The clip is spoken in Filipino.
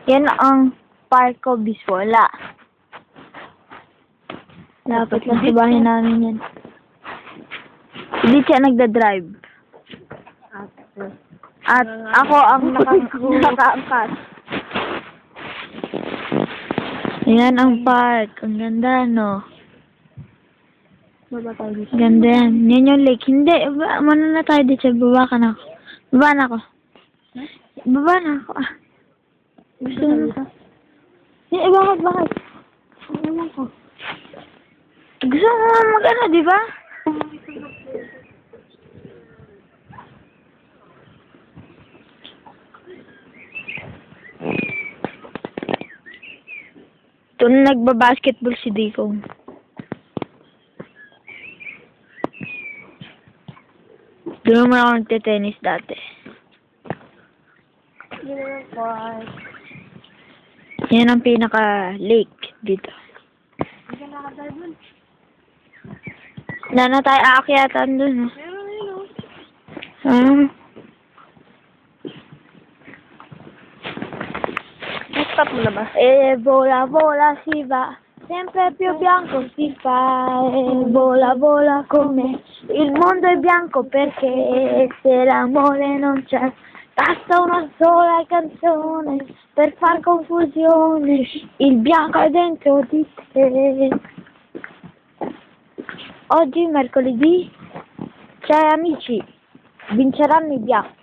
Yan ang Parco Biswola. Dapat lang sa bahay namin yan. Hindi siya nagda-drive. At ako ang nakaangkat. Yan ang park. Ang ganda, no? Ganda yan. Yan yung lake. Hindi. Mano na tayo dito. Baba ka na ako. Baba na ako. Baba na ako. Ah. Gusto mo na. Eh, bakit? Ewan ko. Gusto mo mag-ano, di ba? Ito na nagbabasketball si Dikong. Doon naman ako nagte-tennis dati. Yan ang pinaka-lake dito. Wala na tayo aakyatan dun. Stop mo na ba? Vola si va, sempre più bianco si fa, vola come il mondo è bianco perché se l'amore non c'è, basta una sola canzone per far confusione, il bianco è dentro di te. Oggi mercoledì, cioè amici, vinceranno i bianchi.